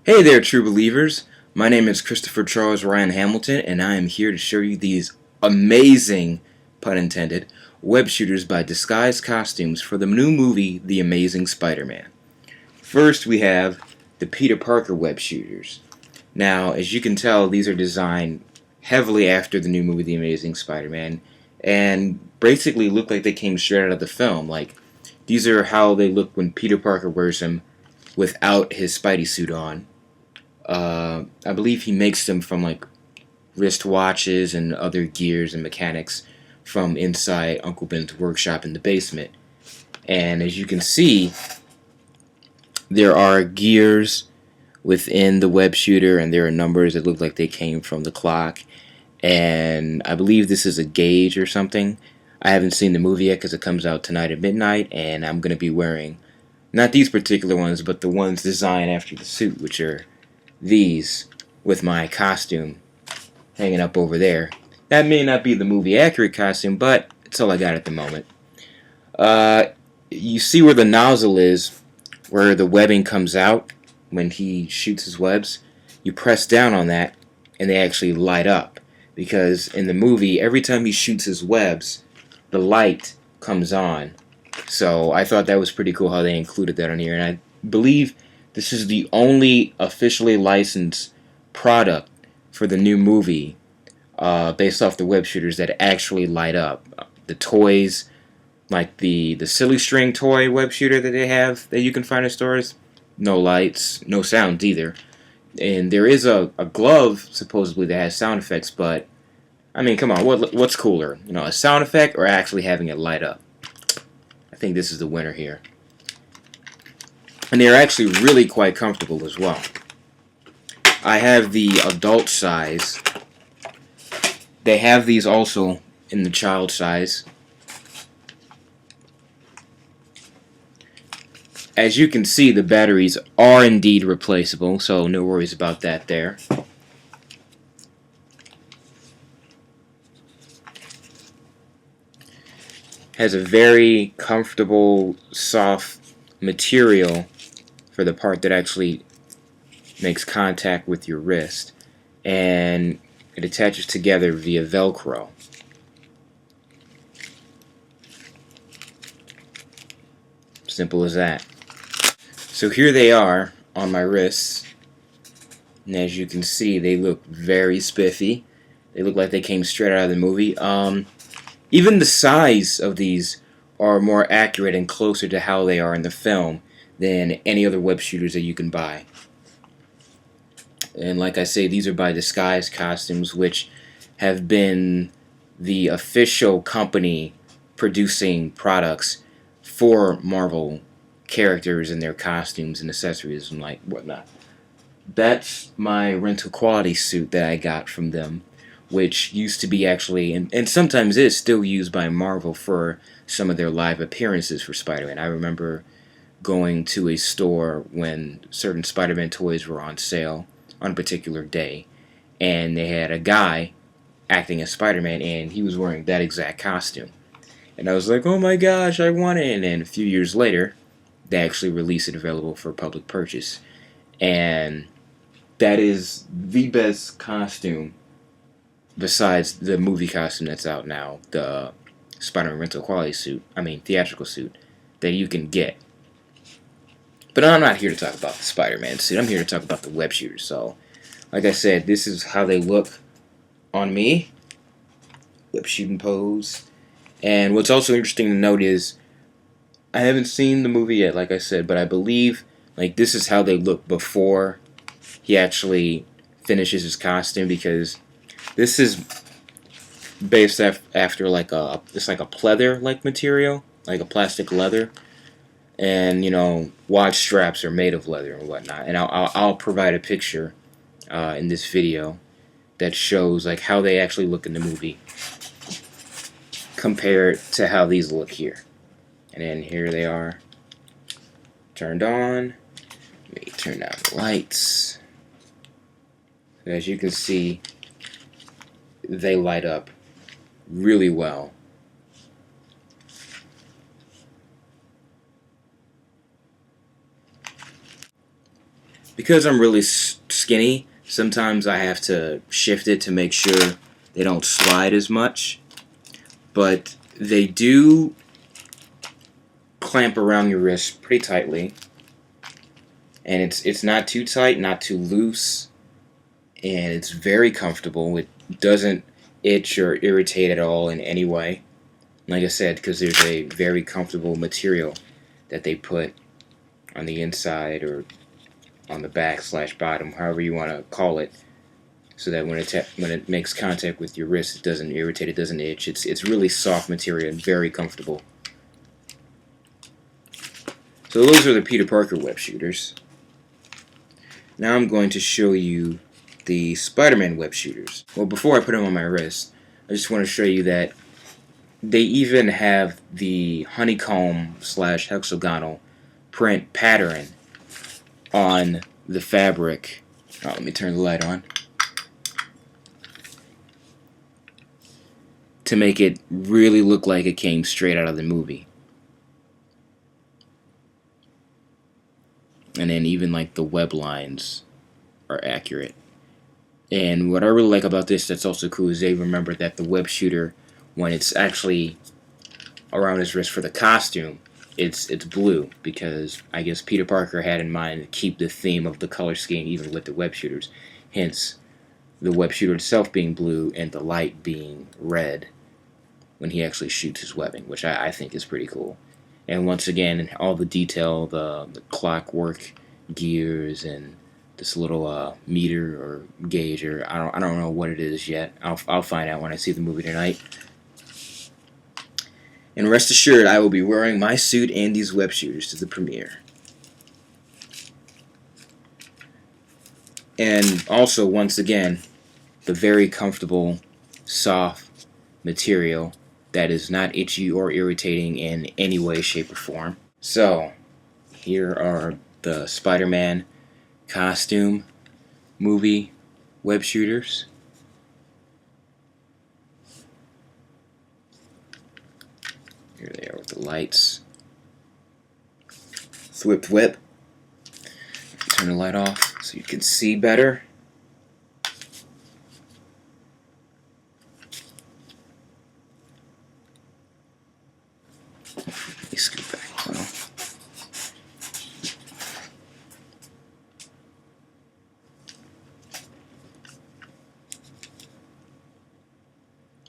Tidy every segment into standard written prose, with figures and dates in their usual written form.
Hey there, true believers. My name is Christopher Charles Ryan Hamilton, and I am here to show you these amazing, pun intended, web shooters by Disguise Costumes for the new movie, The Amazing Spider-Man. First, we have the Peter Parker web shooters. Now, as you can tell, these are designed heavily after the new movie, The Amazing Spider-Man, and basically look like they came straight out of the film. Like, these are how they look when Peter Parker wears them without his Spidey suit on. I believe he makes them from like wristwatches and other gears and mechanics from inside Uncle Ben's workshop in the basement. And as you can see, there are gears within the web shooter, and there are numbers that look like they came from the clock. And I believe this is a gauge or something. I haven't seen the movie yet because it comes out tonight at midnight, and I'm going to be wearing not these particular ones, but the ones designed after the suit, which are these with my costume hanging up over there. That may not be the movie accurate costume, but it's all I got at the moment. You see where the nozzle is, where the webbing comes out when he shoots his webs? You press down on that, and they actually light up. Because in the movie, every time he shoots his webs, the light comes on. So I thought that was pretty cool how they included that on here. And I believe this is the only officially licensed product for the new movie based off the web shooters that actually light up. The toys, like the silly string toy web shooter that they have that you can find in stores, no lights, no sounds either. And there is a glove supposedly that has sound effects, but I mean, come on, what's cooler? You know, a sound effect or actually having it light up? I think this is the winner here. And they're actually really quite comfortable as well. I have the adult size. They have these also in the child size. As you can see, the batteries are indeed replaceable, so no worries about that there. Has a very comfortable, soft material for the part that actually makes contact with your wrist, and it attaches together via Velcro. Simple as that. So here they are on my wrists, and as you can see, they look very spiffy. They look like they came straight out of the movie. Even the size of these are more accurate and closer to how they are in the film than any other web shooters that you can buy. And like I say, these are by Disguise Costumes, which have been the official company producing products for Marvel characters and their costumes and accessories and like whatnot. That's my rental quality suit that I got from them, which used to be actually, and sometimes is still used by Marvel for some of their live appearances for Spider-Man. I remember going to a store when certain Spider-Man toys were on sale on a particular day, and they had a guy acting as Spider-Man, and he was wearing that exact costume. And I was like, oh my gosh, I want it. And then a few years later, they actually released it available for public purchase. And that is the best costume besides the movie costume that's out now, the Spider-Man rental quality suit, theatrical suit, that you can get. But I'm not here to talk about the Spider-Man suit. I'm here to talk about the web shooters. So, like I said, this is how they look on me. Web shooting pose. And what's also interesting to note is, I haven't seen the movie yet, like I said, but I believe like this is how they look before he actually finishes his costume, because this is based after like it's like a pleather like material, like a plastic leather, and you know, watch straps are made of leather and whatnot. And I'll provide a picture in this video that shows like how they actually look in the movie compared to how these look here. And then here they are, turned on. Let me turn down the lights. As you can see, they light up really well. Because I'm really skinny, sometimes I have to shift it to make sure they don't slide as much. But they do clamp around your wrist pretty tightly. And it's not too tight, not too loose. And it's very comfortable. It doesn't itch or irritate at all in any way. Like I said, because there's a very comfortable material that they put on the inside or on the back / bottom, however you want to call it, so that when it makes contact with your wrist, it doesn't irritate, it doesn't itch. It's really soft material and very comfortable. So those are the Peter Parker web shooters. Now I'm going to show you the Spider-Man web shooters. Well, before I put them on my wrist, I just want to show you that they even have the honeycomb / hexagonal print pattern on the fabric. Oh, let me turn the light on. To make it really look like it came straight out of the movie. And then even like the web lines are accurate. And what I really like about this that's also cool is they remember that the web shooter, when it's actually around his wrist for the costume, it's blue, because I guess Peter Parker had in mind to keep the theme of the color scheme even with the web shooters. Hence, the web shooter itself being blue and the light being red when he actually shoots his webbing, which I think is pretty cool. And once again, all the detail, the clockwork gears and this little meter or gauge, or I don't know what it is yet. I'll find out when I see the movie tonight. And rest assured, I will be wearing my suit and these web shooters to the premiere. And also, once again, the very comfortable, soft material that is not itchy or irritating in any way, shape, or form. So, here are the Spider-Man costume movie web shooters. Here they are with the lights. Thwip thwip. Turn the light off so you can see better. Let me scoot back a little.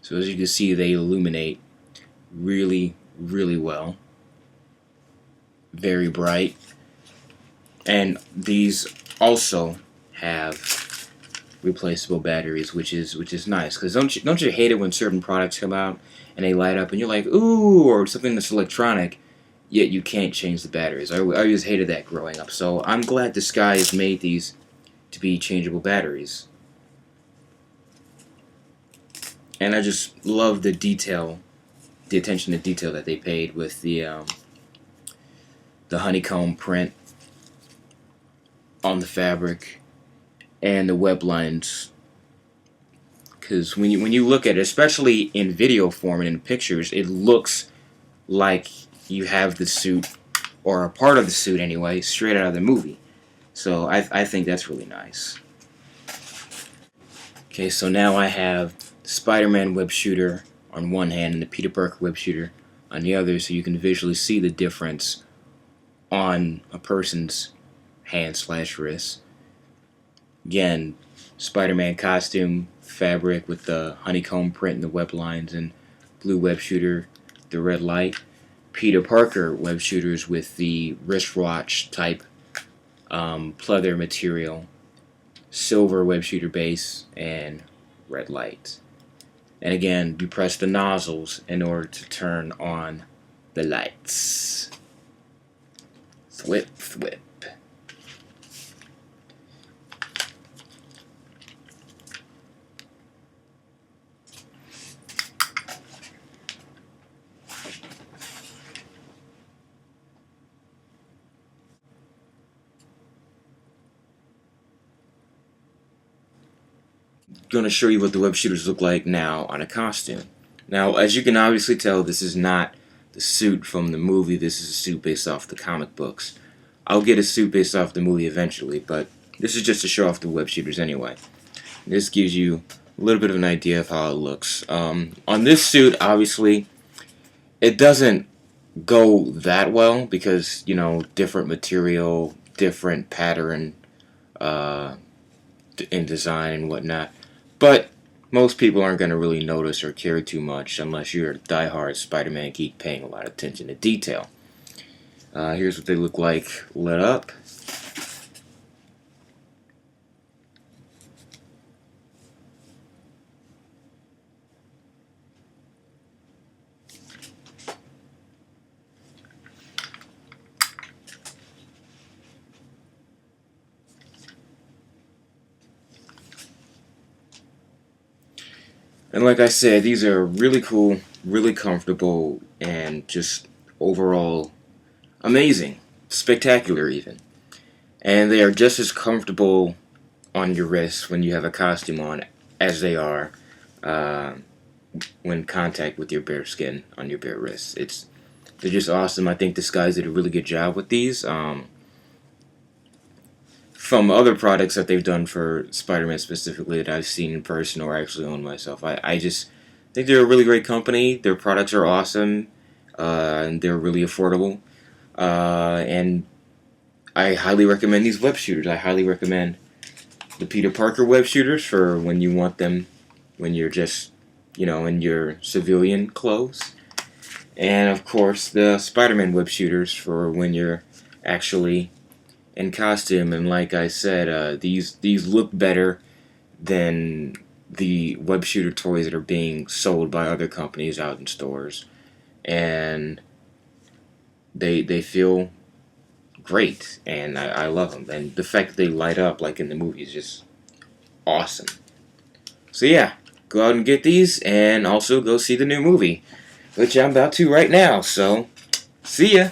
So as you can see, they illuminate really, really well. Very bright. And these also have replaceable batteries, which is nice. Because don't you hate it when certain products come out and they light up and you're like, ooh, or something that's electronic, yet you can't change the batteries. I always hated that growing up. So I'm glad this guy has made these to be changeable batteries. And I just love the detail, the attention to detail that they paid with the honeycomb print on the fabric and the web lines. Because when you look at it, especially in video form and in pictures, it looks like you have the suit, or a part of the suit anyway, straight out of the movie. So I think that's really nice. Okay, so now I have the Spider-Man web shooter on one hand and the Peter Parker web shooter on the other, so you can visually see the difference on a person's hand / wrist. Again, Spider-Man costume fabric with the honeycomb print and the web lines, and blue web shooter, the red light. Peter Parker web shooters with the wristwatch type pleather material, silver web shooter base, and red light. And again, you press the nozzles in order to turn on the lights. Thwip, thwip. Going to show you what the web shooters look like now on a costume. Now, as you can obviously tell, this is not the suit from the movie. This is a suit based off the comic books. I'll get a suit based off the movie eventually, but this is just to show off the web shooters anyway. This gives you a little bit of an idea of how it looks. On this suit, obviously, it doesn't go that well because, you know, different material, different pattern uh, in design and whatnot. But most people aren't going to really notice or care too much unless you're a diehard Spider-Man geek paying a lot of attention to detail. Here's what they look like lit up. And like I said, these are really cool, really comfortable, and just overall amazing, spectacular even. And they are just as comfortable on your wrist when you have a costume on as they are uh, when contact with your bare skin on your bare wrists. They're just awesome. I think this guys did a really good job with these. From other products that they've done for Spider-Man specifically that I've seen in person or actually owned myself, I just think they're a really great company. Their products are awesome, and they're really affordable. And I highly recommend these web shooters. I highly recommend the Peter Parker web shooters for when you want them when you're just, you know, in your civilian clothes. And of course, the Spider-Man web shooters for when you're actually in costume. And like I said, these look better than the web shooter toys that are being sold by other companies out in stores. And they feel great, and I love them. And the fact that they light up like in the movie is just awesome. So yeah, go out and get these, and also go see the new movie, which I'm about to right now. So, see ya!